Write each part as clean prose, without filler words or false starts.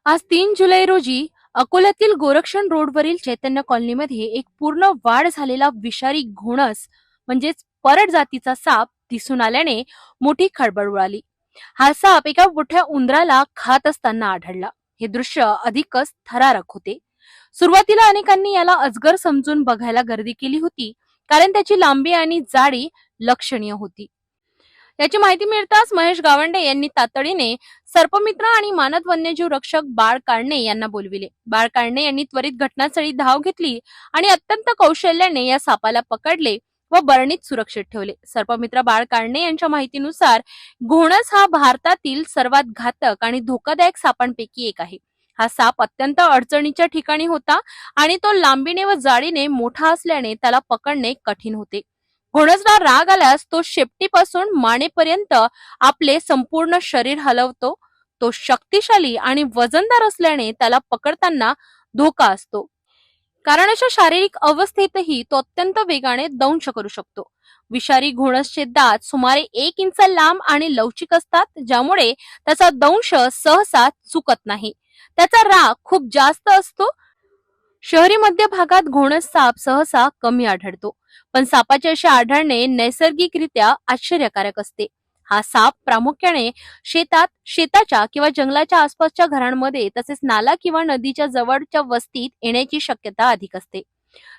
आज 3 जुलै रोजी अकोल्यातील गोरक्षण रोडवरील चैतन्य कॉलनीमध्ये एक पूर्ण वाढ झालेला विषारी घोणस म्हणजेच परट जातीचा साप दिसून आल्याने मोठी खळबळ उडाली. हा साप एका मोठ्या उंदराला खात असताना आढळला. हे दृश्य अधिकच थरारक होते. सुरुवातीला अनेकांनी याला अजगर समजून बघायला गर्दी केली होती, कारण त्याची लांबी आणि जाडी लक्षणीय होती. याची माहिती मिळताच महेश गावंडे यांनी तातडीने सर्पमित्र आणि मानद वन्यजीव रक्षक बाळ काळणे यांना बोलविले. बाळ काळणे यांनी त्वरित घटनास्थळी धाव घेतली आणि अत्यंत कौशल्याने या सापाला पकडले व बरणीत सुरक्षित ठेवले. सर्पमित्र बाळ काळणे यांच्या माहितीनुसार घोणस हा भारतातील सर्वात घातक आणि धोकादायक सापांपैकी एक आहे. हा साप अत्यंत अडचणीच्या ठिकाणी होता आणि तो लांबीने व जाडीने मोठा असल्याने त्याला पकडणे कठीण होते. घोणसला राग आल्यास तो शेपटीपासून मानेपर्यंत आपले संपूर्ण शरीर हलवतो. तो शक्तिशाली आणि वजनदार असल्याने त्याला पकडताना धोका असतो, कारण अशा शारीरिक अवस्थेतही तो अत्यंत वेगाने दंश करू शकतो. विषारी घोणसचे दात सुमारे 1 इंच लांब आणि लवचिक असतात, ज्यामुळे त्याचा दंश सहसा चुकत नाही. त्याचा राग खूप जास्त असतो. शहरी मध्य भागात घोणस साप सहसा कमी आढळतो, पण सापाचे असे आढळणे नैसर्गिकरित्या आश्चर्यकारक असते. हा साप प्रामुख्याने शेताच्या किंवा जंगलाच्या आसपासच्या घरांमध्ये तसेच नाला किंवा नदीच्या जवळच्या वस्तीत येण्याची शक्यता अधिक असते.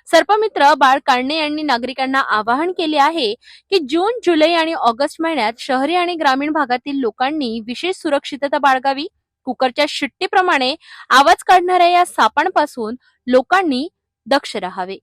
सर्पमित्र बाळ काळणे यांनी नागरिकांना आवाहन केले आहे की जून, जुलै आणि ऑगस्ट महिन्यात शहरी आणि ग्रामीण भागातील लोकांनी विशेष सुरक्षितता बाळगावी. कुकरच्या शिट्टीप्रमाणे आवाज काढणाऱ्या या सापांपासून लोकांनी दक्ष राहावे.